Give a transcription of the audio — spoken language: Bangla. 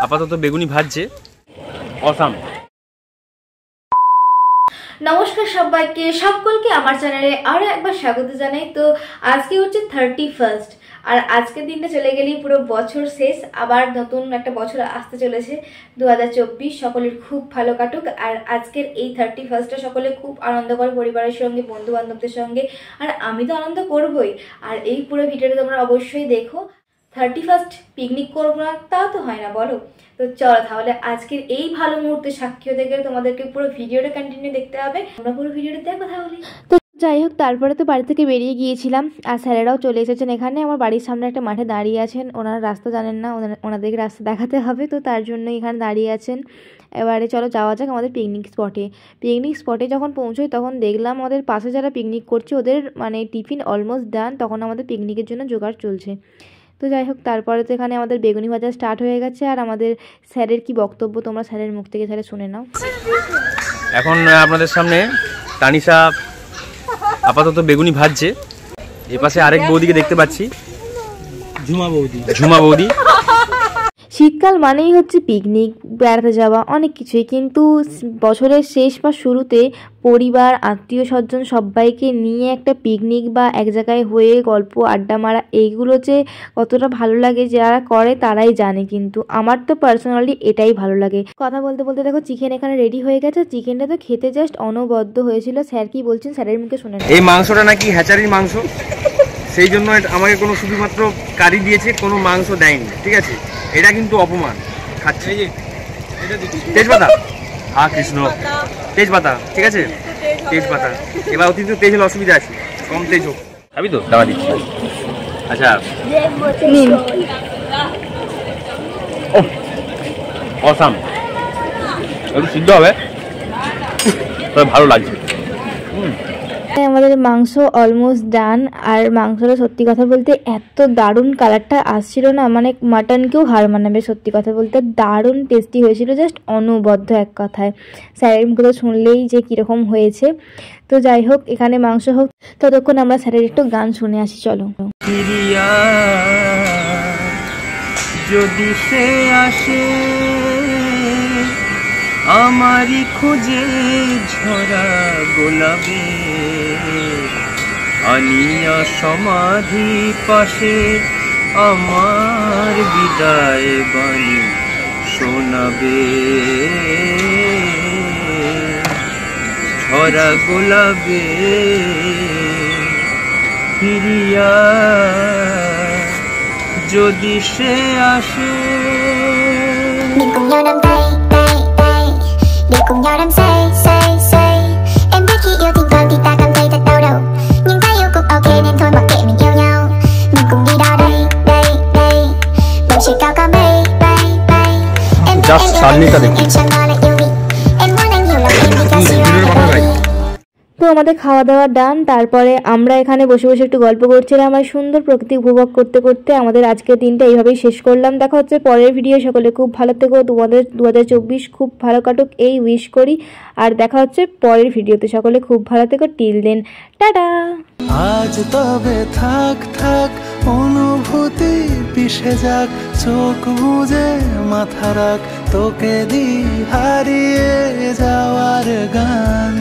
আপাতত বেগুনি ভাজছে। অসাম। নমস্কার সবাইকে, সকলকে আমার চ্যানেলে আরো একবার স্বাগত জানাই। তো আজকে হচ্ছে 31st, আর আজকের দিনটা চলে গেলেই পুরো বছর শেষ, আবার নতুন একটা বছর আসতে চলেছে 2024। সকলের খুব ভালো কাটুক। আর আজকের এই 31st সকলে খুব আনন্দ করে পরিবারের সঙ্গে, বন্ধু বান্ধবদের সঙ্গে, আর আমি তো আনন্দ করবই। আর এই পুরো ভিডিওটা তোমরা অবশ্যই দেখো। 31st পিকনিক করবো না তাও তো হয় না, বলো? তো চলো তাহলে আজকের এই ভালো মুহূর্তে সাক্ষী হতে গেলে তোমাদেরকে পুরো ভিডিওটা কন্টিনিউ দেখতে হবে। আমরা পুরো ভিডিওটা দেখো তাহলে। তো যাই হোক, তারপরে তো বাড়ি থেকে বেরিয়ে গিয়েছিলাম, আর স্যারেরাও চলে এসেছেন এখানে। আমার বাড়ির সামনে একটা মাঠে দাঁড়িয়ে আছেন, ওনারা রাস্তা জানেন না, ওনাদেরকে রাস্তা দেখাতে হবে, তো তার জন্য এখানে দাঁড়িয়ে আছেন। এবারে চলো যাওয়া যাক আমাদের পিকনিক স্পটে। পিকনিক স্পটে যখন পৌঁছোই তখন দেখলাম আমাদের পাশে যারা পিকনিক করছে ওদের মানে টিফিন অলমোস্ট ডান, তখন আমাদের পিকনিকের জন্য জোগাড় চলছে। তো যাই হোক, তারপরে তো এখানে আমাদের বেগুনি ভাজা স্টার্ট হয়ে গেছে। আর আমাদের স্যারের কি বক্তব্য তোমরা স্যারের মুখ থেকে স্যারে শুনে নাও। এখন আপনাদের সামনে তানিশা আপাতত বেগুনি ভাজছে। এপাশে আরেক বৌদিকে দেখতে পাচ্ছি, ঝুমা বৌদি। শীতকাল মানেই হচ্ছে পিকনিক, বেড়াতে যাওয়া, অনেক কিছুই, কিন্তু বছরের শেষ বা শুরুতে পরিবার, আত্মীয় স্বজন সবাইকে নিয়ে একটা পিকনিক বা এক জায়গায় হয়ে গল্প আড্ডা মারা, এইগুলো যে কতটা ভালো লাগে যারা করে তারাই জানে। কিন্তু আমার তো পার্সোনালি এটাই ভালো লাগে। কথা বলতে বলতে দেখো চিকেন এখানে রেডি হয়ে গেছে। চিকেনটা তো খেতে জাস্ট অনবদ্য হয়েছিল। স্যার কি বলছেন স্যারের মুখে শুনে। এই মাংসটা নাকি হ্যাচারির মাংস, সেই জন্য আমাকে কোনো শুধুমাত্র কারি দিয়েছে, কোনো মাংস দেয়নি। ঠিক আছে, এটা কিন্তু অপমান। খাচ্ছি তেজপাতা, হ্যাঁ কৃষ্ণ তেজপাতা, ঠিক আছে তেজপাতা। এবার অতিরিক্ত তেজ হলে অসুবিধা আছে, কম তেজ হোক। খাবি তো? দাওয়া দিচ্ছি। আচ্ছা অসাম, একটু সিদ্ধ হবে, তবে ভালো লাগছে। আমাদের মাংস অলমোস্ট ডান। আর মাংসটা সত্যি কথা বলতে এত দারুণ কালারটা আসছিল না, মানে মাটনকেও হার মানাবে। সত্যি কথা বলতে দারুণ টেস্টি হয়েছিল, জাস্ট অনবদ্য এক কথায়। স্যারের মুখে শুনলেই যে কীরকম হয়েছে। তো যাই হোক, এখানে মাংস হোক, ততক্ষণ আমরা স্যারের একটু গান শুনে আসি, চলো। যদি সে আসে আমারই খোঁজে ঝরা গোলাপে, আনিয়া সমাধি পাশে আমার বিদায় বাণী শোনাবে। ঝরা গোলাপে ফিরিয়া যদি সে আসে। Để cùng nhau đắm say, say, say. Em biết khi yêu tình vâng thì ta cảm thấy thật đau đầu, nhưng ta yêu cũng ok nên thôi mặc kệ mình yêu nhau. Mình cùng đi đó đây, đây, đây. Bầu trời cao có mây, bay, bay. Em biết em yêu anh, em chẳng ngờ lại yêu mình. Em muốn anh hiểu lòng em vì ta chỉ là তো আমাদের খাওয়া দাওয়া ডান। তারপরে আমরা এখানে বসে বসে একটু গল্প করছিলাম আর সুন্দর প্রকৃতি উপভোগ করতে করতে আমাদের আজকের দিনটা এইভাবেই শেষ করলাম। দেখা হচ্ছে পরের ভিডিও। সকলে খুব ভালো থেকো, তোমাদের 2024 খুব ভালো কাটুক এই উইশ করি। আর দেখা হচ্ছে পরের ভিডিওতে। সকলে খুব ভালো থেকো, টিল দেন, টাটা। আজ তবে থাক থাক অনুভূতি পিষে যাক, চোখ বুজে মাথা রাখ, তোকে দি হারিয়ে যাওয়ার গান।